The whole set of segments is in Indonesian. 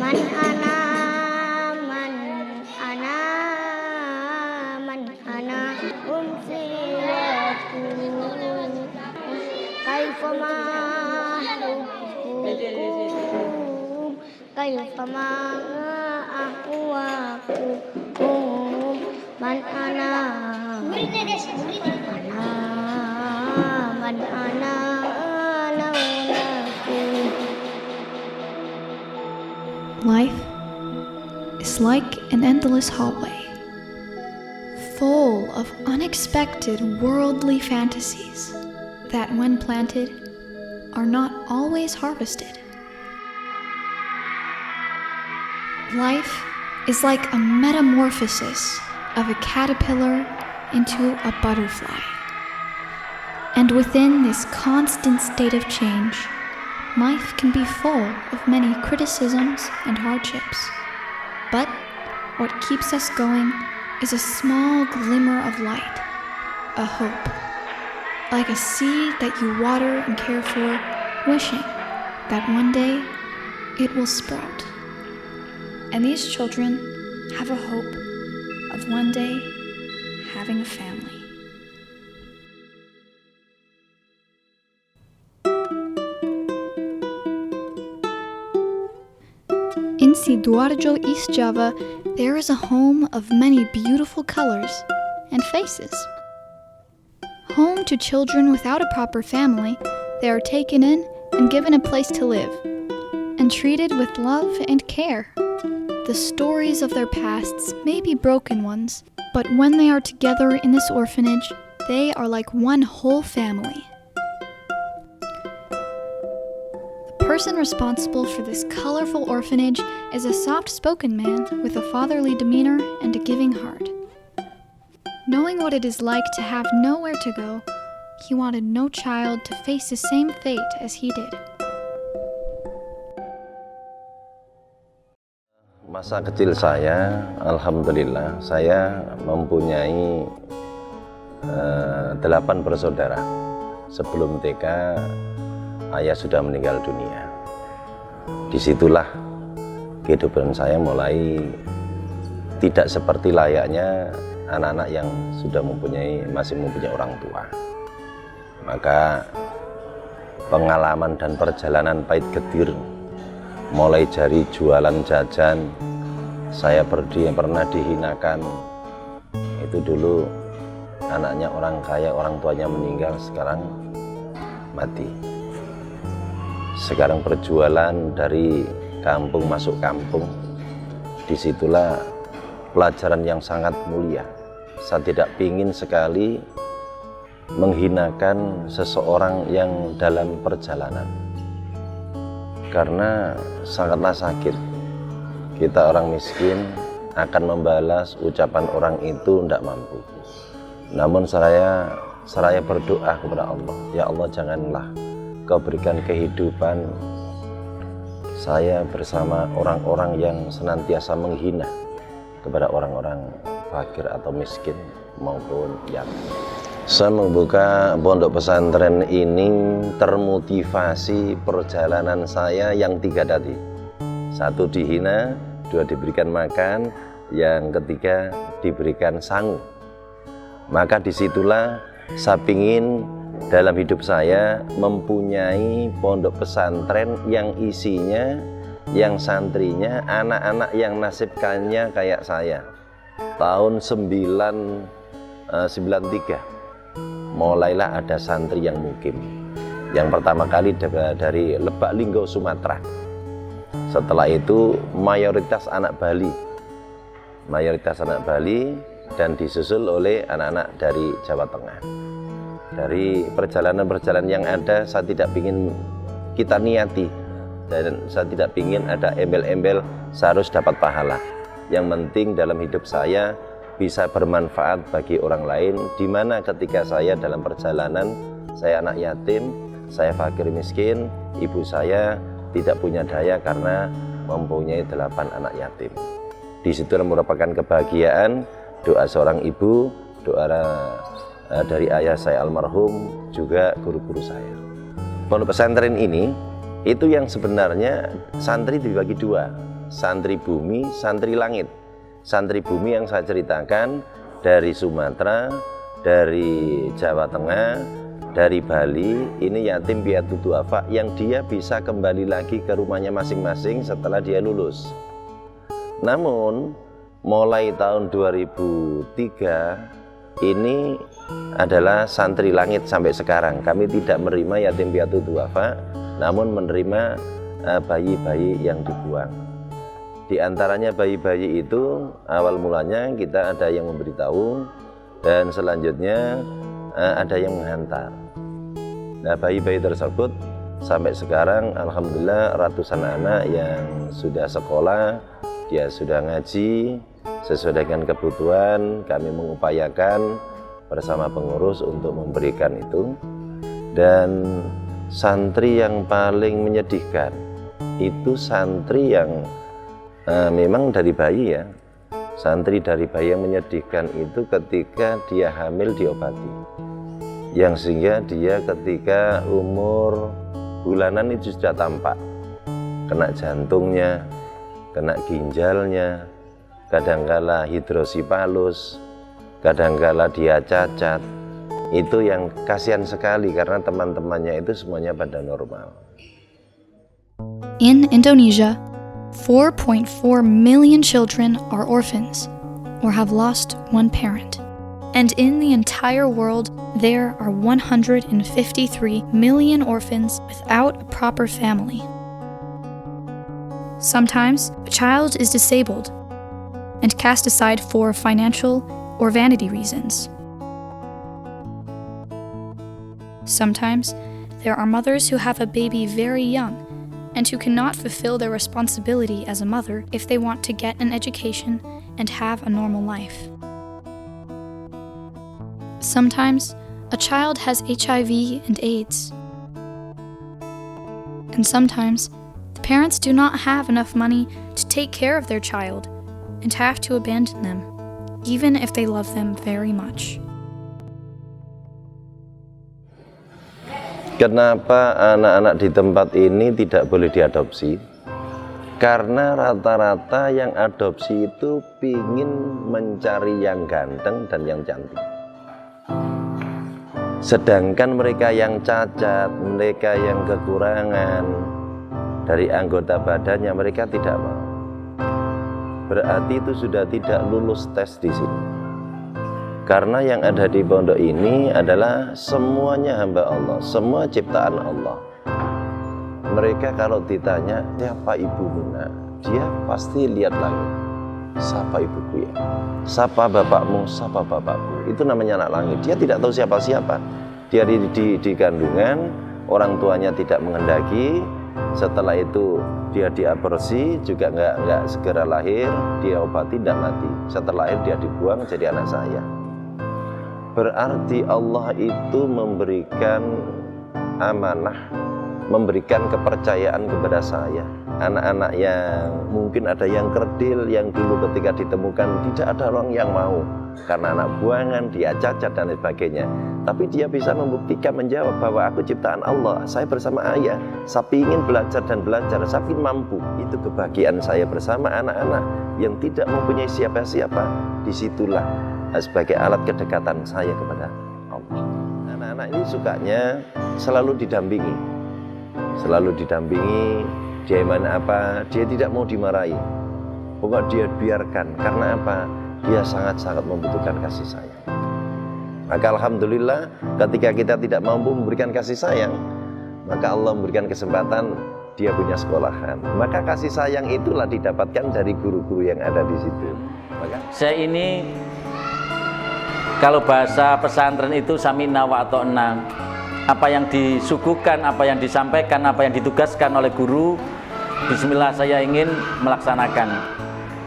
Man ana man ana man ana umsilatu kaifama hukum kaifama ahwakum man ana man ana laulakum. Life is like an endless hallway, full of unexpected worldly fantasies that, when planted, are not always harvested. Life is like a metamorphosis of a caterpillar into a butterfly. And within this constant state of change, life can be full of many criticisms and hardships. But what keeps us going is a small glimmer of light, a hope, like a seed that you water and care for, wishing that one day it will sprout. And these children have a hope of one day having a family. In Sidoarjo, East Java, there is a home of many beautiful colors and faces. Home to children without a proper family, they are taken in and given a place to live, and treated with love and care. The stories of their pasts may be broken ones, but when they are together in this orphanage, they are like one whole family. The person responsible for this colorful orphanage is a soft-spoken man with a fatherly demeanor and a giving heart. Knowing what it is like to have nowhere to go, he wanted no child to face the same fate as he did. Masa kecil saya, alhamdulillah, saya mempunyai 8 bersaudara. Sebelum TK, ayah sudah meninggal dunia. Disitulah kehidupan saya mulai tidak seperti layaknya anak-anak yang sudah masih mempunyai orang tua. Maka pengalaman dan perjalanan pahit getir, mulai dari jualan jajan, saya pernah dihinakan. Itu dulu anaknya orang kaya, orang tuanya meninggal, sekarang mati. Sekarang berjualan dari kampung masuk kampung. Disitulah pelajaran yang sangat mulia. Saya tidak ingin sekali menghinakan seseorang yang dalam perjalanan, karena sangatlah sakit. Kita orang miskin akan membalas ucapan orang itu tidak mampu. Namun saya berdoa kepada Allah, ya Allah, janganlah Kau berikan kehidupan saya bersama orang-orang yang senantiasa menghina kepada orang-orang fakir atau miskin maupun yatim. Saya membuka pondok pesantren ini termotivasi perjalanan saya yang 3 tadi. 1 dihina, 2 diberikan makan, yang ketiga diberikan sangu. Maka disitulah saya ingin dalam hidup saya mempunyai pondok pesantren yang isinya, yang santrinya anak-anak yang nasibkannya kayak saya. Tahun 93 mulailah ada santri yang mukim. Yang pertama kali dari Lebak Linggo, Sumatera. Setelah itu mayoritas anak Bali, dan disusul oleh anak-anak dari Jawa Tengah. Dari perjalanan-perjalanan yang ada, saya tidak ingin kita niati, dan saya tidak ingin ada embel-embel saya harus dapat pahala. Yang penting dalam hidup saya bisa bermanfaat bagi orang lain, di mana ketika saya dalam perjalanan, saya anak yatim, saya fakir miskin, ibu saya tidak punya daya karena mempunyai 8 anak yatim. Di situ merupakan kebahagiaan, doa seorang ibu, doa dari ayah saya almarhum, juga guru-guru saya. Pondok pesantren ini, itu yang sebenarnya santri dibagi 2. santri bumi, santri langit. Santri bumi yang saya ceritakan dari Sumatera, dari Jawa Tengah, dari Bali, ini yatim piatu duafa yang dia bisa kembali lagi ke rumahnya masing-masing setelah dia lulus. Namun mulai tahun 2003 ini adalah santri langit sampai sekarang. Kami tidak menerima yatim piatu duafa, namun menerima bayi-bayi yang dibuang. Di antaranya bayi-bayi itu awal mulanya kita ada yang memberitahu dan selanjutnya ada yang menghantar. Nah, bayi-bayi tersebut sampai sekarang alhamdulillah ratusan anak yang sudah sekolah, dia sudah ngaji sesuai dengan kebutuhan. Kami mengupayakan bersama pengurus untuk memberikan itu. Dan santri yang paling menyedihkan itu santri yang memang dari bayi ya. Santri dari bayi yang menyedihkan itu ketika dia hamil diobati, yang sehingga dia ketika umur bulanan itu sudah tampak kena jantungnya, kena ginjalnya, kadangkala hidrosipalus, kadangkala dia cacat. Itu yang kasihan sekali karena teman-temannya itu semuanya pada normal. In Indonesia, 4.4 million children are orphans or have lost one parent. And in the entire world, there are 153 million orphans without a proper family. Sometimes, a child is disabled and cast aside for financial or vanity reasons. Sometimes, there are mothers who have a baby very young and who cannot fulfill their responsibility as a mother if they want to get an education and have a normal life. Sometimes, a child has HIV and AIDS. And sometimes, the parents do not have enough money to take care of their child and have to abandon them, even if they love them very much. Kenapa anak-anak di tempat ini tidak boleh diadopsi? Karena rata-rata yang adopsi itu pingin mencari yang ganteng dan yang cantik. Sedangkan mereka yang cacat, mereka yang kekurangan dari anggota badannya, mereka tidak mau. Berarti itu sudah tidak lulus tes di sini. Karena yang ada di pondok ini adalah semuanya hamba Allah, semua ciptaan Allah. Mereka kalau ditanya, siapa ibumu nak? Dia pasti lihat langit. Siapa ibuku ya? Siapa bapakmu? Siapa bapakku? Itu namanya anak langit. Dia tidak tahu siapa-siapa. Dia di kandungan, orang tuanya tidak menghendaki. Setelah itu dia diaborsi, juga nggak segera lahir. Dia obati, tidak mati. Setelah lahir dia dibuang jadi anak saya. Berarti Allah itu memberikan amanah, memberikan kepercayaan kepada saya. Anak-anak yang mungkin ada yang kerdil, yang dulu ketika ditemukan tidak ada orang yang mau karena anak buangan, dia cacat dan sebagainya. Tapi dia bisa membuktikan, menjawab bahwa aku ciptaan Allah, saya bersama ayah, saya ingin belajar dan belajar, saya ingin mampu. Itu kebahagiaan saya bersama anak-anak yang tidak mempunyai siapa-siapa. Disitulah sebagai alat kedekatan saya kepada Allah. Anak-anak ini sukanya selalu didampingi. Selalu didampingi, dia mana apa, dia tidak mau dimarahi. Pokoknya dia biarkan, karena apa? Dia sangat-sangat membutuhkan kasih sayang. Maka alhamdulillah ketika kita tidak mampu memberikan kasih sayang, maka Allah memberikan kesempatan dia punya sekolahan. Maka kasih sayang itulah didapatkan dari guru-guru yang ada di situ. Maka saya ini kalau bahasa pesantren itu samina wa ata'na. Apa yang disuguhkan, apa yang disampaikan, apa yang ditugaskan oleh guru, bismillah saya ingin melaksanakan.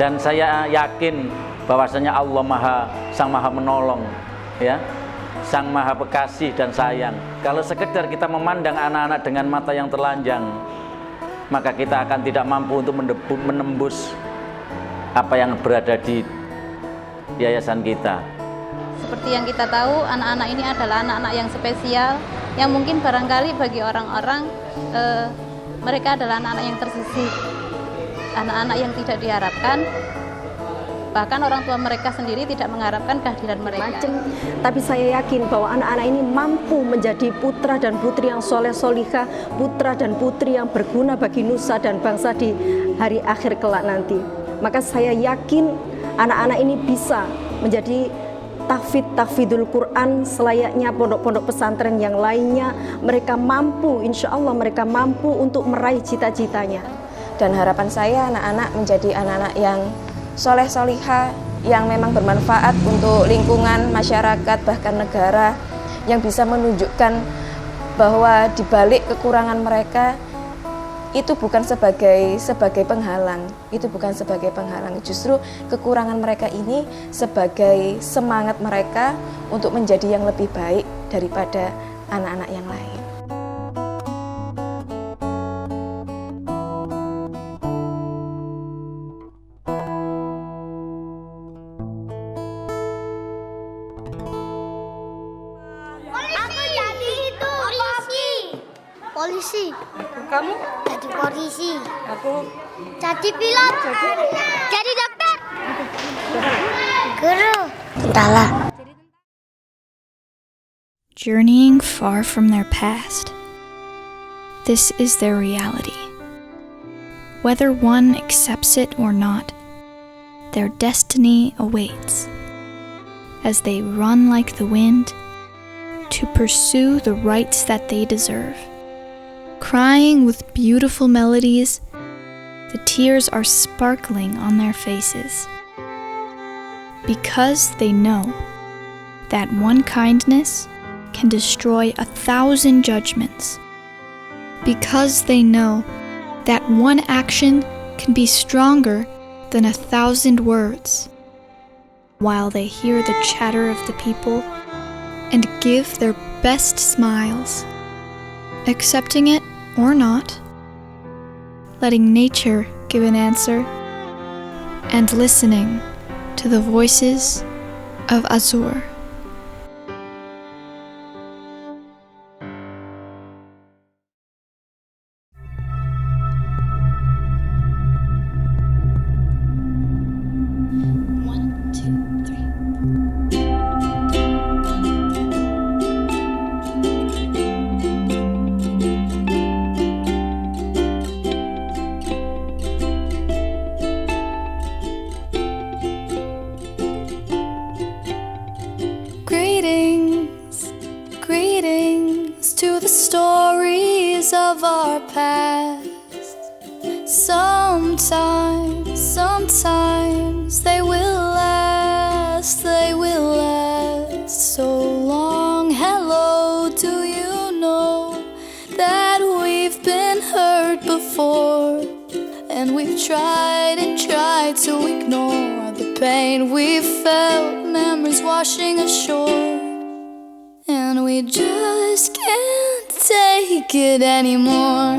Dan saya yakin bahwasanya Allah Sang Maha menolong, ya, Sang Maha Pekasih dan sayang. Kalau sekedar kita memandang anak-anak dengan mata yang telanjang, maka kita akan tidak mampu untuk menembus apa yang berada di yayasan kita. Seperti yang kita tahu, anak-anak ini adalah anak-anak yang spesial, yang mungkin barangkali bagi orang-orang mereka adalah anak-anak yang tersisih. anak-anak yang tidak diharapkan, bahkan orang tua mereka sendiri tidak mengharapkan kehadiran mereka. Tapi saya yakin bahwa anak-anak ini mampu menjadi putra dan putri yang soleh solihah, putra dan putri yang berguna bagi nusa dan bangsa di hari akhir kelak nanti. Maka saya yakin anak-anak ini bisa menjadi tahfidul Quran selayaknya pondok-pondok pesantren yang lainnya. Mereka mampu, insya Allah mereka mampu untuk meraih cita-citanya. Dan harapan saya anak-anak menjadi anak-anak yang soleh solihah, yang memang bermanfaat untuk lingkungan, masyarakat, bahkan negara, yang bisa menunjukkan bahwa di balik kekurangan mereka itu bukan sebagai penghalang, justru kekurangan mereka ini sebagai semangat mereka untuk menjadi yang lebih baik daripada anak-anak yang lain. Aku jadi itu polisi. Kamu? Jadi polisi. Aku Jadi pilot. Jadi dokter. Guru. Tentara. Journeying far from their past. This is their reality. Whether one accepts it or not, their destiny awaits as they run like the wind to pursue the rights that they deserve. Crying with beautiful melodies, the tears are sparkling on their faces because they know that one kindness can destroy 1,000 judgments, because they know that one action can be stronger than 1,000 words, while they hear the chatter of the people and give their best smiles, accepting it or not, letting nature give an answer, and listening to the voices of Azur. Greetings to the stories of our past. Sometimes they will last so long. Hello, do you know that we've been hurt before? And we've tried to ignore the pain we felt, memories washing ashore. And we just can't take it anymore.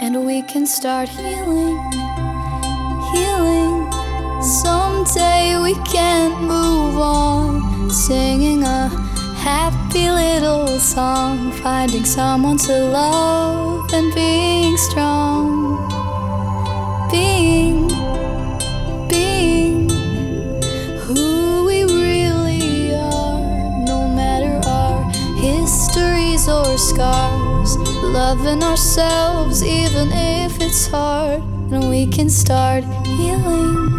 And we can start healing. Someday we can move on, singing a happy little song, finding someone to love and being strong. Being who we really are, no matter our histories or scars, loving ourselves even if it's hard. And we can start healing.